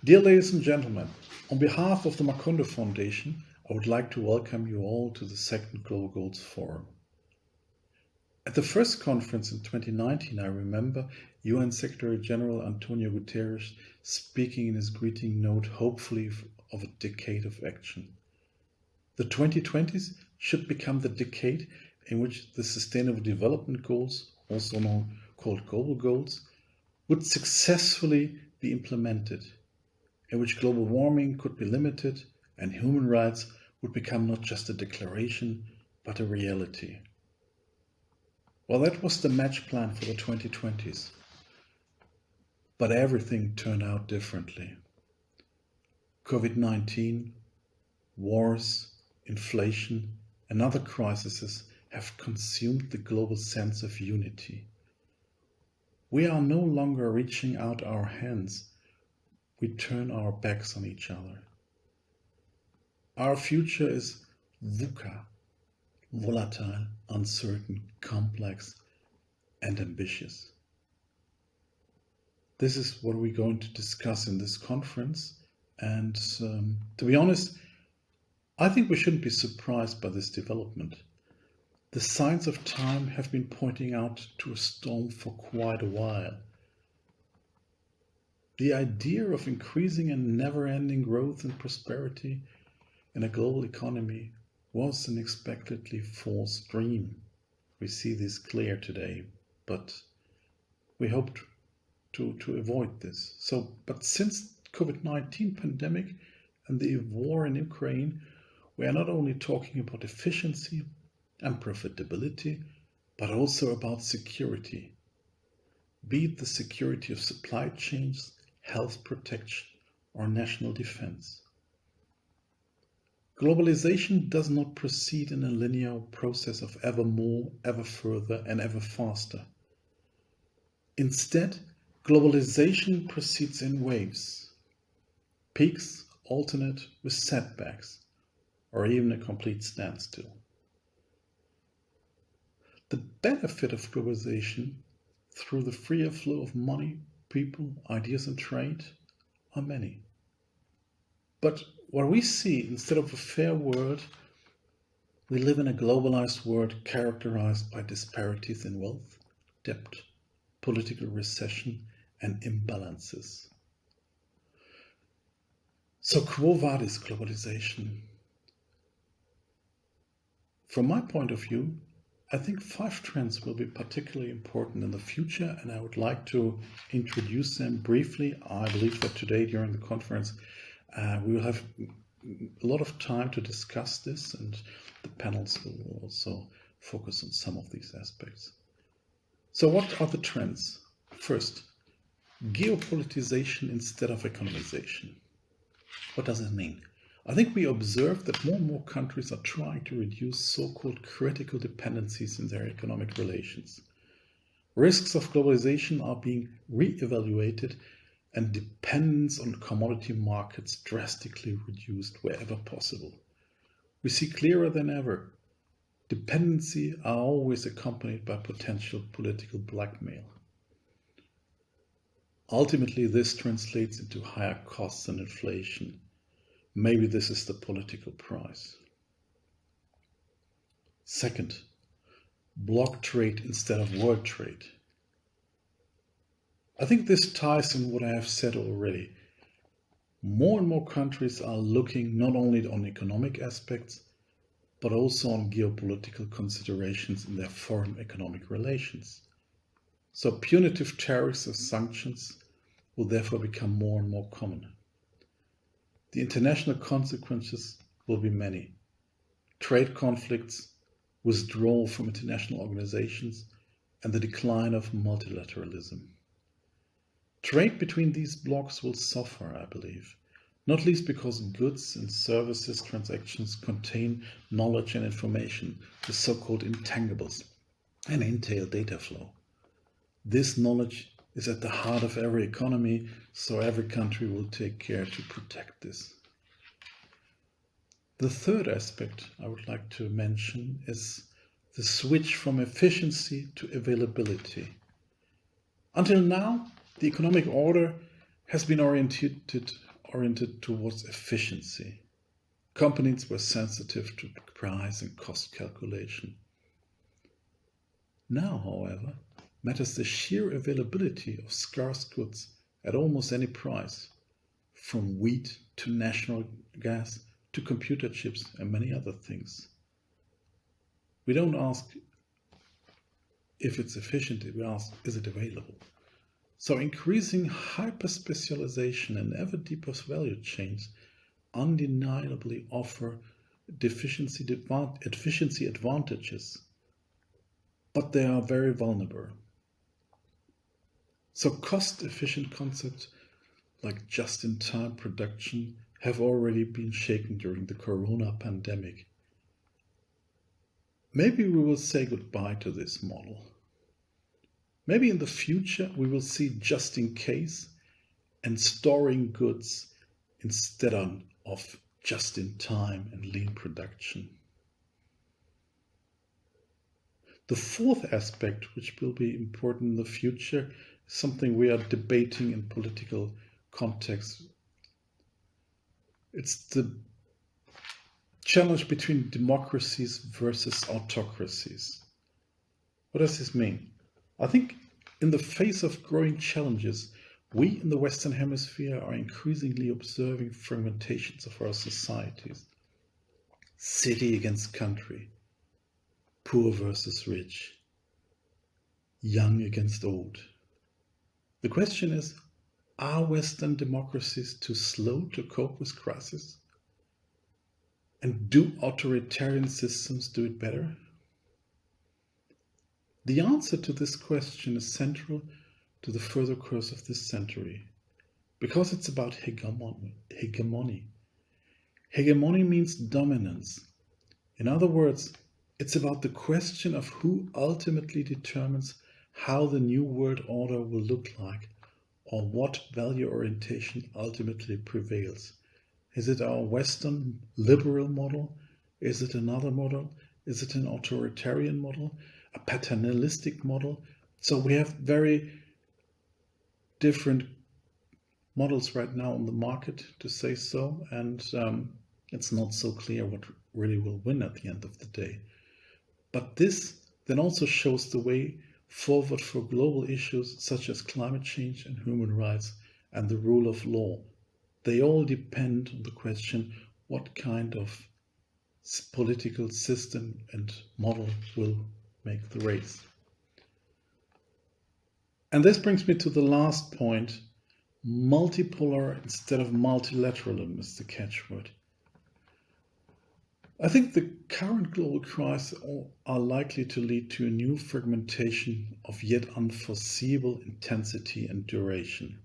Dear ladies and gentlemen, on behalf of the Macondo Foundation, I would like to welcome you all to the second Global Goals Forum. At the first conference in 2019, I remember UN Secretary General Antonio Guterres speaking in his greeting note, hopefully of a decade of action. The 2020s should become the decade in which the Sustainable Development Goals, also called Global Goals, would successfully be implemented, in which global warming could be limited and human rights would become not just a declaration, but a reality. Well, that was the match plan for the 2020s. But everything turned out differently. COVID-19, wars, inflation, and other crises have consumed the global sense of unity. We are no longer reaching out our hands. We turn our backs on each other. Our future is VUCA, volatile, uncertain, complex, and ambitious. This is what we're going to discuss in this conference. And to be honest, I think we shouldn't be surprised by this development. The signs of time have been pointing out to a storm for quite a while. The idea of increasing and never-ending growth and prosperity in a global economy was an unexpectedly false dream. We see this clear today, but we hoped to avoid this. But since COVID-19 pandemic and the war in Ukraine, we are not only talking about efficiency and profitability, but also about security. Be it the security of supply chains, health protection, or national defense. Globalization does not proceed in a linear process of ever more, ever further, and ever faster. Instead, globalization proceeds in waves. Peaks alternate with setbacks, or even a complete standstill. The benefit of globalization through the freer flow of money, people, ideas, and trade are many. But what we see, instead of a fair world, we live in a globalized world characterized by disparities in wealth, debt, political recession, and imbalances. So quo vadis globalization? From my point of view, I think 5 trends will be particularly important in the future, and I would like to introduce them briefly. I believe that today during the conference we will have a lot of time to discuss this, and the panels will also focus on some of these aspects. So what are the trends? First, geopolitization instead of economization. What does it mean? I think we observe that more and more countries are trying to reduce so-called critical dependencies in their economic relations. Risks of globalization are being re-evaluated and dependence on commodity markets drastically reduced wherever possible. We see clearer than ever, dependency are always accompanied by potential political blackmail. Ultimately, this translates into higher costs and inflation. Maybe this is the political price. Second, block trade instead of world trade. I think this ties in what I have said already. More and more countries are looking not only on economic aspects, but also on geopolitical considerations in their foreign economic relations. So punitive tariffs or sanctions will therefore become more and more common. The international consequences will be many. Trade conflicts, withdrawal from international organizations, and the decline of multilateralism. Trade between these blocs will suffer, I believe, not least because goods and services transactions contain knowledge and information, the so-called intangibles, and entail data flow. This knowledge is at the heart of every economy, so every country will take care to protect this. The third aspect I would like to mention is the switch from efficiency to availability. Until now, the economic order has been oriented oriented towards efficiency. Companies were sensitive to price and cost calculation. Now, however, matters the sheer availability of scarce goods at almost any price, from wheat to natural gas to computer chips and many other things. We don't ask if it's efficient, we ask, is it available? So increasing hyper-specialization and ever deeper value chains undeniably offer efficiency advantages, but they are very vulnerable. So cost-efficient concepts like just-in-time production have already been shaken during the corona pandemic. Maybe we will say goodbye to this model. Maybe in the future we will see just in case and storing goods instead of just in time and lean production. The fourth aspect, which will be important in the future, is something we are debating in political context. It's the challenge between democracies versus autocracies. What does this mean? I think in the face of growing challenges, we in the Western Hemisphere are increasingly observing fragmentations of our societies. City against country, poor versus rich, young against old. The question is, are Western democracies too slow to cope with crisis? And do authoritarian systems do it better? The answer to this question is central to the further course of this century, because it's about hegemony. Hegemony means dominance. In other words, it's about the question of who ultimately determines how the new world order will look like, or what value orientation ultimately prevails. Is it our Western liberal model? Is it another model? Is it an authoritarian model? A paternalistic model? So we have very different models right now on the market, to say so, and it's not so clear what really will win at the end of the day. But this then also shows the way forward for global issues such as climate change and human rights and the rule of law. They all depend on the question what kind of political system and model will make the race. And this brings me to the last point. Multipolar instead of multilateralism is the catchword. I think the current global crises are likely to lead to a new fragmentation of yet unforeseeable intensity and duration.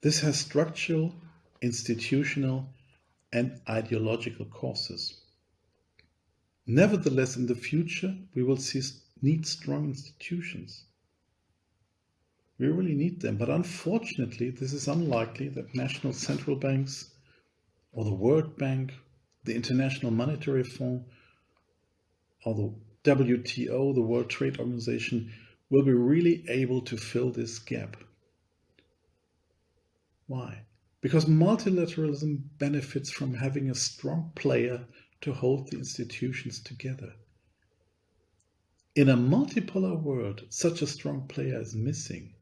This has structural, institutional, and ideological causes. Nevertheless, in the future, we will need strong institutions. We really need them, but unfortunately, this is unlikely that national central banks or the World Bank, the International Monetary Fund, or the WTO, the World Trade Organization, will be really able to fill this gap. Why? Because multilateralism benefits from having a strong player to hold the institutions together. In a multipolar world, such a strong player is missing,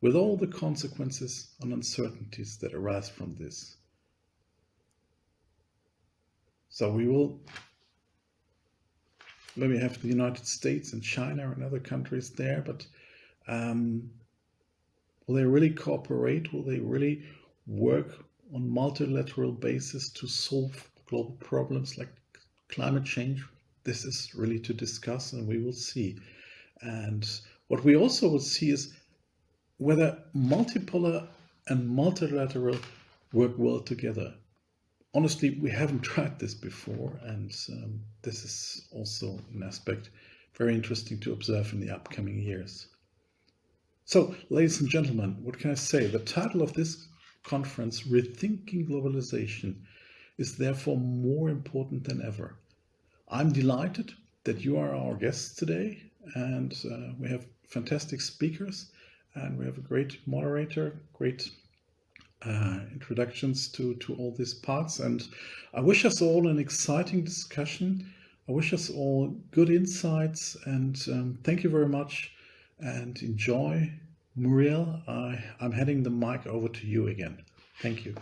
with all the consequences and uncertainties that arise from this. So we will maybe have the United States and China and other countries there, but will they really cooperate? Will they really work on multilateral basis to solve global problems like climate change? This is really to discuss, and we will see. And what we also will see is whether multipolar and multilateral work well together. Honestly, we haven't tried this before, and this is also an aspect very interesting to observe in the upcoming years. So, ladies and gentlemen, what can I say? The title of this conference, Rethinking Globalization, is therefore more important than ever. I'm delighted that you are our guests today, and we have fantastic speakers, and we have a great moderator, great introductions to all these parts. And I wish us all an exciting discussion. I wish us all good insights, and thank you very much, and enjoy. Muriel, I'm handing the mic over to you again. Thank you.